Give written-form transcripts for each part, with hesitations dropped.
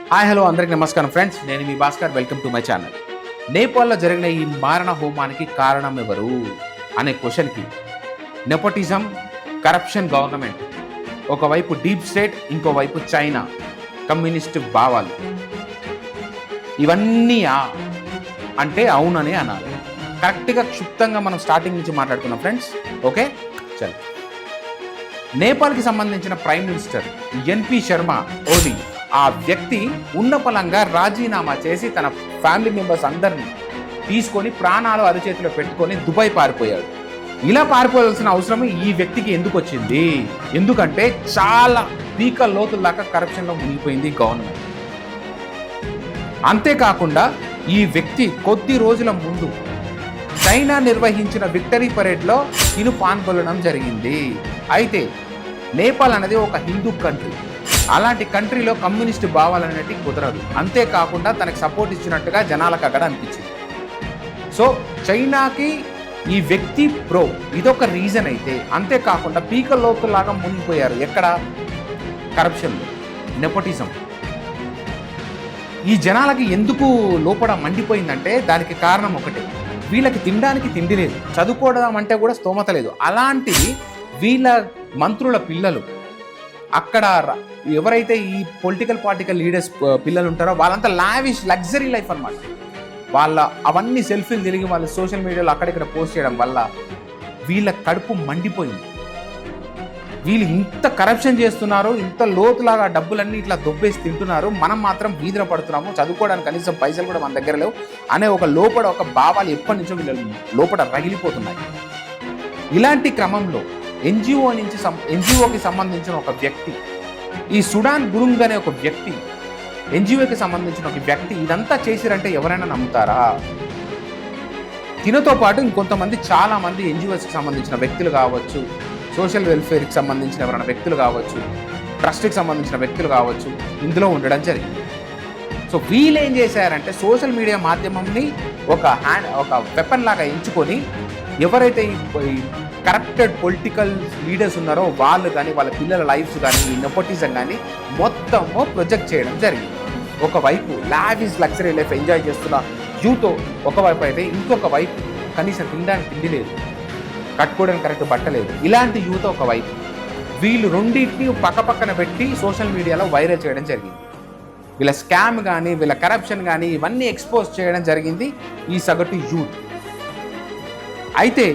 Hi hello అందరికి నమస్కారం friends, నేను మీ Bhaskar. Welcome to my channel. నేపాల్లో జరిగిన ఈ మారణ హోమానికి కారణం ఎవరు అనే క్వశ్చన్కి నెపోటిజం, కరప్షన్, గవర్నమెంట్, ఒకవైపు డీప్ స్టేట్, ఇంకోవైపు చైనా కమ్యూనిస్ట్ భావాలు, ఇవన్నీ అంటే అవుననే అనాలి. కరెక్ట్గా క్షుప్తంగా మనం స్టార్టింగ్ నుంచి మాట్లాడుకున్నాం ఫ్రెండ్స్. ఓకే, చల్. నేపాల్కి సంబంధించిన ప్రైమ్ మినిస్టర్ ఎన్పి శర్మ ఓలీ, ఆ వ్యక్తి ఉన్నపలంగా రాజీనామా చేసి తన ఫ్యామిలీ మెంబర్స్ అందరినీ తీసుకొని ప్రాణాలు అరిచేతిలో పెట్టుకొని దుబాయ్ పారిపోయాడు. ఇలా పారిపోవాల్సిన అవసరం ఈ వ్యక్తికి ఎందుకు వచ్చింది? ఎందుకంటే చాలా పీక లోతుల దాకా కరప్షన్లో మునిగిపోయింది గవర్నమెంట్. అంతేకాకుండా ఈ వ్యక్తి కొద్ది రోజుల ముందు చైనా నిర్వహించిన విక్టరీ పరేడ్లో తిను పాల్గొనడం జరిగింది. అయితే నేపాల్ అనేది ఒక హిందూ కంట్రీ. అలాంటి కంట్రీలో కమ్యూనిస్ట్ భావాలు అనేటివి కుదరదు. అంతేకాకుండా తనకు సపోర్ట్ ఇచ్చినట్టుగా జనాలకు అక్కడ అనిపించింది. సో చైనాకి ఈ వ్యక్తి ప్రో, ఇదొక రీజన్ అయితే, అంతేకాకుండా పీక లోతులాగా మునిగిపోయారు. ఎక్కడ? కరప్షన్లో, నెపోటిజం. ఈ జనాలకి ఎందుకు లోపల మండిపోయిందంటే దానికి కారణం ఒకటే, వీళ్ళకి తినడానికి తిండి లేదు, చదువుకోవడం అంటే కూడా స్తోమత లేదు. అలాంటిది వీళ్ళ మంత్రుల పిల్లలు, అక్కడ ఎవరైతే ఈ పొలిటికల్ పార్టికల్ లీడర్స్ పిల్లలు ఉంటారో వాళ్ళంతా లావిష్ లగ్జరీ లైఫ్ అన్నమాట. వాళ్ళ అవన్నీ సెల్ఫీలు తిరిగి వాళ్ళు సోషల్ మీడియాలో అక్కడిక్కడ పోస్ట్ చేయడం వల్ల వీళ్ళ కడుపు మండిపోయింది. వీళ్ళు ఇంత కరప్షన్ చేస్తున్నారు, ఇంత లోతులాగా డబ్బులన్నీ ఇట్లా దొబ్బేసి తింటున్నారు, మనం మాత్రం వీధిన పడుతున్నాము, చదువుకోవడానికి కనీసం పైసలు కూడా మన దగ్గర లేవు అనే ఒక లోపల ఒక భావాలు ఎప్పటి నుంచో వీళ్ళ లోపల రగిలిపోతున్నాయి. ఇలాంటి క్రమంలో ఎన్జిఓకి సంబంధించిన ఒక వ్యక్తి, ఈ సుడాన్ గురుంగ్ అనే ఒక వ్యక్తి, ఎన్జిఓకి సంబంధించిన ఒక వ్యక్తి ఇదంతా చేసిరంటే ఎవరైనా నమ్ముతారా? తినతో పాటు ఇంకొంతమంది చాలామంది ఎన్జిఓస్కి సంబంధించిన వ్యక్తులు కావచ్చు, సోషల్ వెల్ఫేర్కి సంబంధించిన ఎవరైనా వ్యక్తులు కావచ్చు, ట్రస్ట్కి సంబంధించిన వ్యక్తులు కావచ్చు, ఇందులో ఉండడం జరిగింది. సో వీళ్ళు ఏం చేశారంటే సోషల్ మీడియా మాధ్యమంని ఒక వెపన్ లాగా ఎంచుకొని ఎవరైతే ఈ కరప్టెడ్ పొలిటికల్ లీడర్స్ ఉన్నారో వాళ్ళు కానీ, వాళ్ళ పిల్లల లైఫ్స్ కానీ, ఈ నెపోటిజం కానీ మొత్తము ప్రొజెక్ట్ చేయడం జరిగింది. ఒకవైపు లావిష్ లగ్జరీ లైఫ్ ఎంజాయ్ చేస్తున్న యూత్ ఒకవైపు అయితే, ఇంకొక వైపు కనీసం తినడానికి తిండి లేదు, కట్టుకోవడానికి కరెక్ట్ బట్టలేదు, ఇలాంటి యూత్ ఒకవైపు. వీళ్ళు రెండింటిని పక్కన పెట్టి సోషల్ మీడియాలో వైరల్ చేయడం జరిగింది. వీళ్ళ స్కామ్ కానీ, వీళ్ళ కరప్షన్ కానీ ఇవన్నీ ఎక్స్పోజ్ చేయడం జరిగింది ఈ సగటు యూత్. అయితే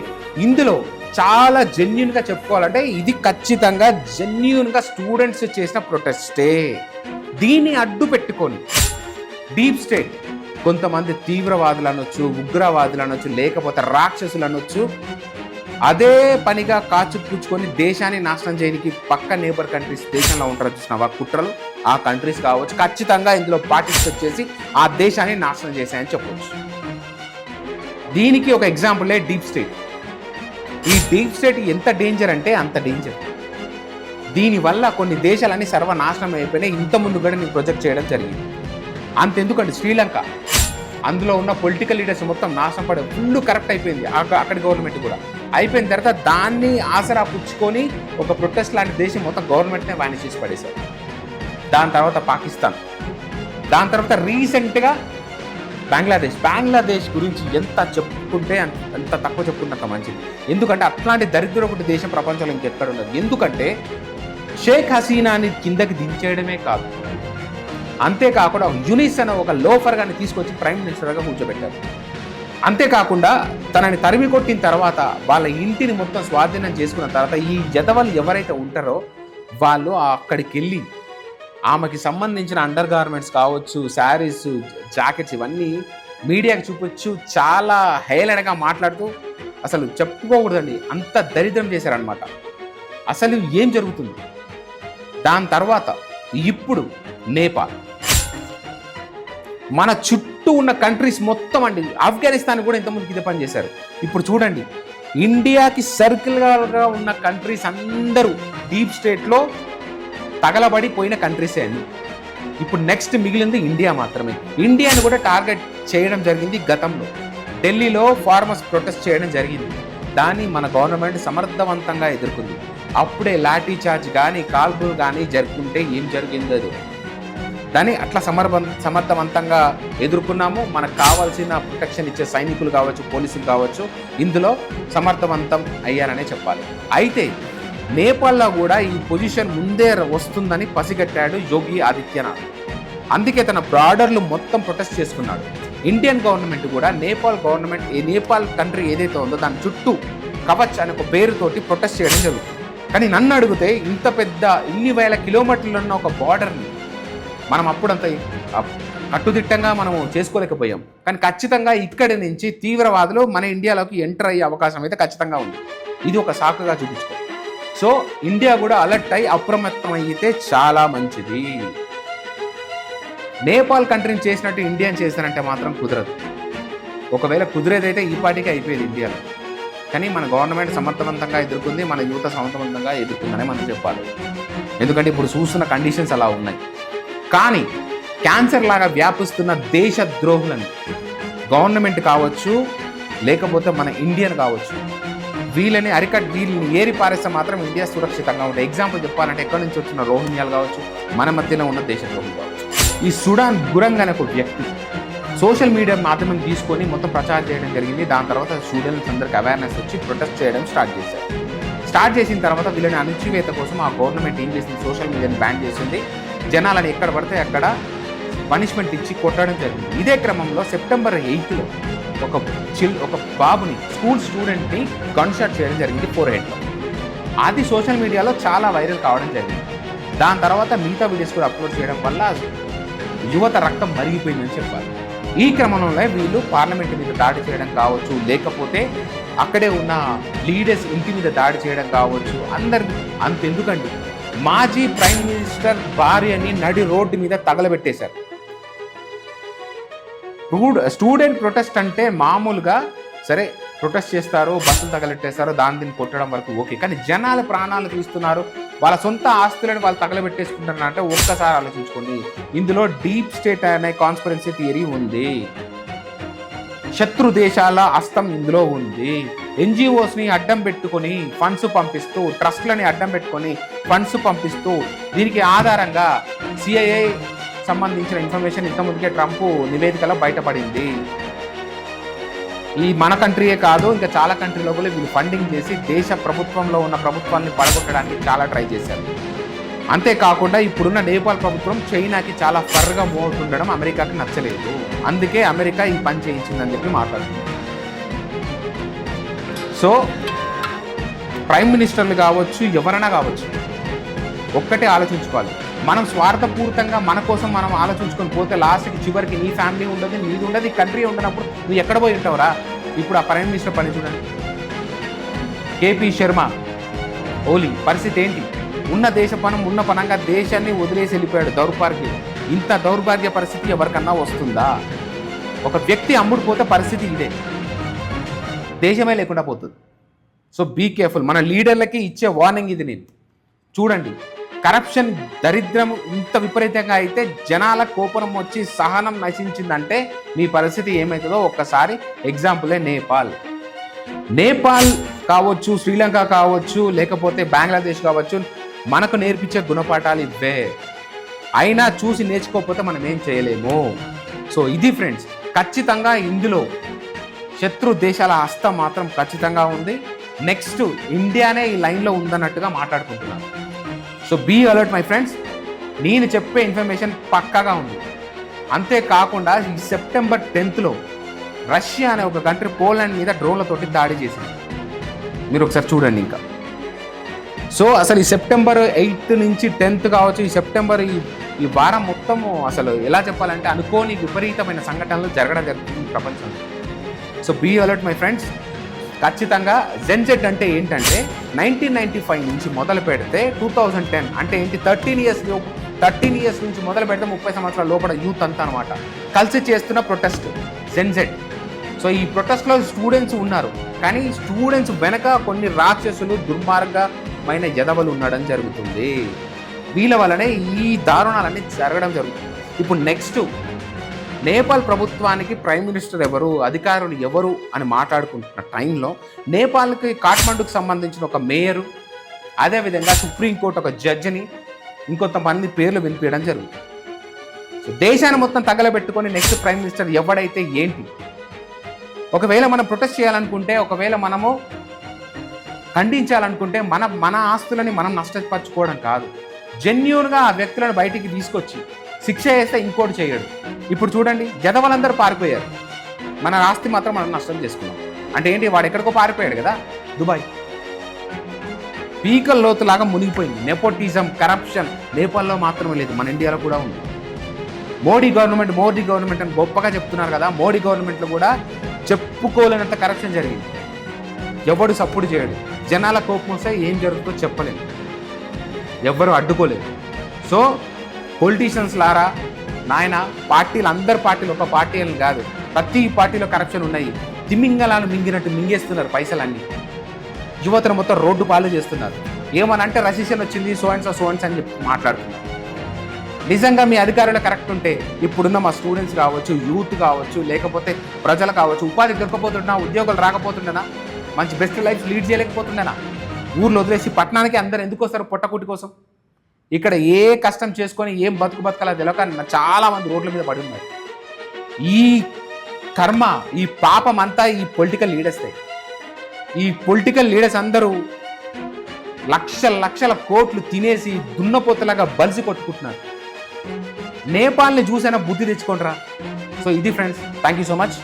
ఇందులో చాలా జెన్యూన్గా చెప్పుకోవాలంటే ఇది ఖచ్చితంగా జెన్యూన్గా స్టూడెంట్స్ చేసిన ప్రొటెస్టే. దీన్ని అడ్డు పెట్టుకొని డీప్ స్టేట్, కొంతమంది తీవ్రవాదులు అనొచ్చు, ఉగ్రవాదులు అనొచ్చు, లేకపోతే రాక్షసులు అనొచ్చు, అదే పనిగా కాచుపుచ్చుకొని దేశాన్ని నాశనం చేయడానికి పక్క నేబర్ కంట్రీస్ దేశంలో ఉంటారు చూసినావా కుట్రలు, ఆ కంట్రీస్ కావచ్చు, ఖచ్చితంగా ఇందులో పార్టిసిపేట్ చేసి ఆ దేశాన్ని నాశనం చేశాయని చెప్పవచ్చు. దీనికి ఒక ఎగ్జాంపులే డీప్ స్టేట్. ఈ డీప్ స్టేట్ ఎంత డేంజర్ అంటే అంత డేంజర్. దీనివల్ల కొన్ని దేశాలన్నీ సర్వనాశనం అయిపోయినాయి. ఇంతకుముందు కూడా నేను ప్రొజెక్ట్ చేయడం జరిగింది. అంతెందుకంటే శ్రీలంక, అందులో ఉన్న పొలిటికల్ లీడర్స్ మొత్తం నాశనం పడే ఫుల్ కరప్ట్ అయిపోయింది. అక్కడి గవర్నమెంట్ కూడా అయిపోయిన తర్వాత దాన్ని ఆసరా పుచ్చుకొని ఒక ప్రొటెస్ట్ లాంటి దేశం మొత్తం గవర్నమెంట్నే వాయిస్ చేసి పడేశారు. దాని తర్వాత పాకిస్తాన్, దాని తర్వాత రీసెంట్గా బంగ్లాదేశ్ గురించి ఎంత చెప్పుకుంటే అంత తక్కువ చెప్పుకున్నంత మంచిది. ఎందుకంటే అట్లాంటి దరిద్రపు దేశం ప్రపంచంలో ఇంకెక్కడ ఉండదు. ఎందుకంటే షేక్ హసీనాని కిందకి దించేయడమే కాదు, అంతేకాకుండా యునిస్ అనే ఒక లోఫర్ గాని తీసుకొచ్చి ప్రైమ్ మినిస్టర్గా కూర్చోబెట్టారు. అంతేకాకుండా తనని తరిమి కొట్టిన తర్వాత వాళ్ళ ఇంటిని మొత్తం స్వాధీనం చేసుకున్న తర్వాత ఈ జతవలు ఎవరైతే ఉంటారో వాళ్ళు అక్కడికి వెళ్ళి ఆమెకి సంబంధించిన అండర్ గార్మెంట్స్ కావచ్చు, శారీస్, జాకెట్స్ ఇవన్నీ మీడియాకి చూపించు చాలా హేళనగా మాట్లాడుతూ అసలు చెప్పుకోకూడదండి, అంత దరిద్రం చేశారనమాట. అసలు ఏం జరుగుతుంది? దాని తర్వాత ఇప్పుడు నేపాల్, మన చుట్టూ ఉన్న కంట్రీస్ మొత్తం అండి, ఆఫ్ఘనిస్తాన్ కూడా ఇంతకుముందుకు ఇదే పని చేశారు. ఇప్పుడు చూడండి, ఇండియాకి సర్కిల్గా ఉన్న కంట్రీస్ అందరూ డీప్ స్టేట్లో తగలబడిపోయిన కంట్రీసే అండి. ఇప్పుడు నెక్స్ట్ మిగిలింది ఇండియా మాత్రమే. ఇండియాని కూడా టార్గెట్ చేయడం జరిగింది గతంలో. ఢిల్లీలో ఫార్మర్స్ ప్రొటెస్ట్ చేయడం జరిగింది. దాన్ని మన గవర్నమెంట్ సమర్థవంతంగా ఎదుర్కొంది. అప్పుడే లాఠీ చార్జ్ కానీ కాల్పులు కానీ జరుపుకుంటే ఏం జరిగిందో దాన్ని అట్లా సమర్థవంతంగా ఎదుర్కొన్నాము. మనకు కావాల్సిన ప్రొటెక్షన్ ఇచ్చే సైనికులు కావచ్చు, పోలీసులు కావచ్చు, ఇందులో సమర్థవంతం అయ్యారనే చెప్పాలి. అయితే నేపాల్లో కూడా ఈ పొజిషన్ ముందే వస్తుందని పసిగట్టాడు యోగి ఆదిత్యనాథ్. అందుకే తన బార్డర్లు మొత్తం ప్రొటెస్ట్ చేసుకున్నాడు. ఇండియన్ గవర్నమెంట్ కూడా నేపాల్ కంట్రీ ఏదైతే ఉందో దాని చుట్టూ కవచ్ అనే ఒక పేరుతోటి ప్రొటెస్ట్ చేయడం జరుగుతుంది. కానీ నన్ను అడిగితే ఇంత పెద్ద ఇన్ని వేల కిలోమీటర్లు ఉన్న ఒక బార్డర్ని మనం అప్పుడంత కట్టుదిట్టంగా మనం చేసుకోలేకపోయాం. కానీ ఖచ్చితంగా ఇక్కడి నుంచి తీవ్రవాదులు మన ఇండియాలోకి ఎంటర్ అయ్యే అవకాశం అయితే ఖచ్చితంగా ఉంది. ఇది ఒక సాకుగా చూపించుకో. సో ఇండియా కూడా అలర్ట్ అయ్యి అప్రమత్తం అయితే చాలా మంచిది. నేపాల్ కంట్రీని చేసినట్టు ఇండియాని చేశానంటే మాత్రం కుదరదు. ఒకవేళ కుదిరేదైతే ఈ పార్టీకి అయిపోయేది ఇండియాలో. కానీ మన గవర్నమెంట్ సమర్థవంతంగా ఎదుర్కొంది, మన యువత సమర్థవంతంగా ఎదుర్కొందనే మనం చెప్పాలి. ఎందుకంటే ఇప్పుడు చూస్తున్న కండిషన్స్ అలా ఉన్నాయి. కానీ క్యాన్సర్ లాగా వ్యాపిస్తున్న దేశ ద్రోహులను గవర్నమెంట్ కావచ్చు, లేకపోతే మన ఇండియన్ కావచ్చు, వీళ్ళని ఏరి పారేస్తే మాత్రం ఇండియా సురక్షితంగా ఉంటుంది. ఎగ్జాంపుల్ చెప్పాలంటే ఎక్కడి నుంచి వచ్చిన రోహింగ్యాలు కావచ్చు, మన మధ్యలో ఉన్న దేశ ద్రోహులు కావచ్చు. ఈ సుడాన్ గురంగ్ అనే ఒక వ్యక్తి సోషల్ మీడియా మాధ్యమం తీసుకొని మొత్తం ప్రచారం చేయడం జరిగింది. దాని తర్వాత స్టూడెంట్స్ అందరికి అవేర్నెస్ వచ్చి ప్రొటెస్ట్ చేయడం స్టార్ట్ చేసిన తర్వాత వీళ్ళని అణచివేత కోసం ఆ గవర్నమెంట్ ఏం చేసింది, సోషల్ మీడియాని బ్యాన్ చేసింది. జనాలని ఎక్కడ పడితే అక్కడ పనిష్మెంట్ ఇచ్చి కొట్టడం జరిగింది. ఇదే క్రమంలో సెప్టెంబర్ 8 ఒక బాబుని, స్కూల్ స్టూడెంట్ని గన్ షాట్ చేయడం జరిగింది ఫోర్హెడ్లో. అది సోషల్ మీడియాలో చాలా వైరల్ కావడం జరిగింది. దాని తర్వాత మిగతా వీడియోస్ కూడా అప్లోడ్ చేయడం వల్ల యువత రక్తం మరిగిపోయిందని చెప్పాలి. ఈ క్రమంలో వీళ్ళు పార్లమెంట్ మీద దాడి చేయడం కావచ్చు, లేకపోతే అక్కడే ఉన్న లీడర్స్ ఇంటి మీద దాడి చేయడం కావచ్చు. అంతెందుకండి, మాజీ ప్రైమ్ మినిస్టర్ భార్యని నడి రోడ్డు మీద తగలబెట్టేశారు. స్టూడెంట్ ప్రొటెస్ట్ అంటే మామూలుగా సరే ప్రొటెస్ట్ చేస్తారు, బస్సులు తగలెట్టేస్తారు, దీన్ని కొట్టడం వరకు ఓకే. కానీ జనాల ప్రాణాలు తీస్తున్నారు, వాళ్ళ సొంత ఆస్తులను వాళ్ళు తగలబెట్టేసుకుంటున్నారు అంటే ఒక్కసారి ఆలోచించుకోండి. ఇందులో డీప్ స్టేట్ అనే కాన్స్పిరసీ థియరీ ఉంది, శత్రు దేశాల హస్తం ఇందులో ఉంది. ఎన్జిఓస్ని అడ్డం పెట్టుకొని ఫండ్స్ పంపిస్తూ, ట్రస్ట్లని అడ్డం పెట్టుకొని ఫండ్స్ పంపిస్తూ, దీనికి ఆధారంగా సిఐఏ సంబంధించిన ఇన్ఫర్మేషన్ ఇంతకుముందుకే ట్రంప్ నివేదికలో బయటపడింది. ఈ మన కంట్రీయే కాదు, ఇంకా చాలా కంట్రీలో కూడా వీళ్ళు ఫండింగ్ చేసి దేశ ప్రభుత్వంలో ఉన్న ప్రభుత్వాన్ని పడగొట్టడానికి చాలా ట్రై చేశారు. అంతేకాకుండా ఇప్పుడున్న నేపాల్ ప్రభుత్వం చైనాకి చాలా ఫర్గా మోతుండడం అమెరికాకి నచ్చలేదు. అందుకే అమెరికా ఈ పని చేయించిందని చెప్పి మాట్లాడుతుంది. సో ప్రైమ్ మినిస్టర్లు కావచ్చు, ఎవరైనా కావచ్చు, ఒక్కటే ఆలోచించుకోవాలి. మనం స్వార్థపూరితంగా మన కోసం మనం ఆలోచించుకొని పోతే లాస్ట్కి చివరికి నీ ఫ్యామిలీ ఉండదు, నీది ఉండదు, ఈ కంట్రీ ఉండనప్పుడు నువ్వు ఎక్కడ పోయి ఉంటావురా? ఇప్పుడు ఆ ప్రైమ్ మినిస్టర్ పని చూడండి, కేపీ శర్మ ఓలీ పరిస్థితి ఏంటి? ఉన్న ఉన్న పనంగా దేశాన్ని వదిలేసి వెళ్ళిపోయాడు. దౌర్భాగ్యం. ఇంత దౌర్భాగ్య పరిస్థితి ఎవరికన్నా వస్తుందా? ఒక వ్యక్తి అమ్ముడుపోతే పరిస్థితి ఇదే, దేశమే లేకుండా పోతుంది. So be careful. మన లీడర్లకి ఇచ్చే వార్నింగ్ ఇది. నేను చూడండి, కరప్షన్ దరిద్రం ఇంత విపరీతంగా అయితే జనాల కోపం వచ్చి సహనం నశించిందంటే మీ పరిస్థితి ఏమవుతుందో ఒక్కసారి ఎగ్జాంపులే నేపాల్ కావచ్చు, శ్రీలంక కావచ్చు, లేకపోతే బంగ్లాదేశ్ కావచ్చు, మనకు నేర్పించే గుణపాఠాలు ఇవే. అయినా చూసి నేర్చుకోకపోతే మనం ఏం చేయలేము. సో ఇది ఫ్రెండ్స్, ఖచ్చితంగా ఇందులో శత్రు దేశాల హస్తం మాత్రం ఖచ్చితంగా ఉంది. నెక్స్ట్ ఇండియానే ఈ లైన్లో ఉందన్నట్టుగా మాట్లాడుకుంటున్నాను. So be alert my friends. నేను చెప్పే ఇన్ఫర్మేషన్ పక్కాగా ఉంది. అంతేకాకుండా ఈ సెప్టెంబర్ 10 రష్యా అనే ఒక కంట్రీ పోలాండ్ మీద డ్రోన్లతోటి దాడి చేసింది. మీరు ఒకసారి చూడండి. ఇంకా సో అసలు ఈ సెప్టెంబర్ 8 నుంచి 10 కావచ్చు, ఈ సెప్టెంబర్ ఈ వారం మొత్తము అసలు ఎలా చెప్పాలంటే అనుకోని విపరీతమైన సంఘటనలు జరుగుతుంది ప్రపంచంలో. So be alert my friends. ఖచ్చితంగా జెన్జెడ్ అంటే ఏంటంటే 1995 నుంచి మొదలు పెడితే 2010 అంటే ఏంటి, 13 ఇయర్స్ నుంచి మొదలు పెడితే 30 సంవత్సరాల లోపల యూత్ అంతా అనమాట కలిసి చేస్తున్న ప్రొటెస్ట్ జెన్జెడ్. సో ఈ ప్రొటెస్ట్లో స్టూడెంట్స్ ఉన్నారు, కానీ స్టూడెంట్స్ వెనక కొన్ని రాక్షసులు, దుర్మార్గమైన యదవలు ఉండడం జరుగుతుంది. వీళ్ళ వల్లనే ఈ దారుణాలన్నీ జరగడం జరుగుతుంది. ఇప్పుడు నెక్స్ట్ నేపాల్ ప్రభుత్వానికి ప్రైమ్ మినిస్టర్ ఎవరు, అధికారులు ఎవరు అని మాట్లాడుకుంటున్న టైంలో నేపాల్కి కాఠ్మండూకి సంబంధించిన ఒక మేయరు, అదేవిధంగా సుప్రీంకోర్టు ఒక జడ్జిని, ఇంకొంతమంది పేర్లు వినిపించడం జరుగుతుంది. దేశాన్ని మొత్తం తగలబెట్టుకొని నెక్స్ట్ ప్రైమ్ మినిస్టర్ ఎవడైతే ఏంటి. ఒకవేళ మనం ప్రొటెస్ట్ చేయాలనుకుంటే, ఒకవేళ మనము ఖండించాలనుకుంటే మన ఆస్తులని మనం నష్టపరచుకోవడం కాదు, జెన్యూన్గా ఆ వ్యక్తులను బయటికి తీసుకొచ్చి శిక్ష వేస్తే ఇంకోటి చేయడు. ఇప్పుడు చూడండి, జదవలందరూ పారిపోయారు, మన ఆస్తి మాత్రం మనం నష్టం చేసుకున్నాం. అంటే ఏంటి, వాడు ఎక్కడికో పారిపోయాడు కదా, దుబాయ్. పీకల్ లోతులాగా మునిగిపోయింది. నెపోటిజం, కరప్షన్ నేపాల్లో మాత్రమే లేదు, మన ఇండియాలో కూడా ఉంది. మోడీ గవర్నమెంట్ అని గొప్పగా చెప్తున్నారు కదా, మోడీ గవర్నమెంట్లో కూడా చెప్పుకోలేనంత కరప్షన్ జరిగింది. ఎవడు సపోర్ట్ చేయడు. జనాల కోపం వస్తే ఏం జరుగుతుందో చెప్పలేదు, ఎవ్వరు అడ్డుకోలేదు. సో పొలిటీషియన్స్ లారా నాయన, పార్టీలు, అందరు పార్టీలు ఒక పార్టీ అని కాదు, ప్రతి పార్టీలో కరప్షన్ ఉన్నాయి. తిమింగలాలు మింగినట్టు మింగేస్తున్నారు పైసలన్నీ. యువతను మొత్తం రోడ్డు పాలు చేస్తున్నారు. ఏమనంటే రసీషన్ వచ్చింది, సో అండ్స్ అని చెప్పి మాట్లాడుతున్నారు. నిజంగా మీ అధికారులు కరెక్ట్ ఉంటే ఇప్పుడున్న మా స్టూడెంట్స్ కావచ్చు, యూత్ కావచ్చు, లేకపోతే ప్రజలు కావచ్చు, ఉపాధి దొరకపోతుండేనా, ఉద్యోగాలు రాకపోతుండేనా, మంచి బెస్ట్ లైఫ్ లీడ్ చేయలేకపోతుండేనా? ఊర్లో వదిలేసి పట్టణానికి అందరు ఎందుకు వస్తారు? పొట్టకుటి కోసం. ఇక్కడ ఏ కష్టం చేసుకొని ఏం బతకాలో తెలియక చాలా మంది రోడ్ల మీద పడి ఉన్నారు. ఈ కర్మ, ఈ పాపం అంతా ఈ పొలిటికల్ లీడర్స్దే. ఈ పొలిటికల్ లీడర్స్ అందరూ లక్షల కోట్లు తినేసి దున్నపోతలాగా బలిసి కొట్టుకుంటున్నారు. నేపాల్ని చూసైనా బుద్ధి తెచ్చుకోండిరా. సో ఇది friends, thank you so much.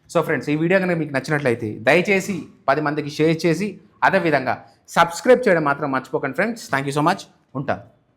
So friends, ఈ వీడియో కనుక మీకు నచ్చినట్లయితే దయచేసి 10 మందికి షేర్ చేసి, అదేవిధంగా సబ్స్క్రైబ్ చేయడం మాత్రం మర్చిపోకండి friends. Thank you so much. ఉంటాను.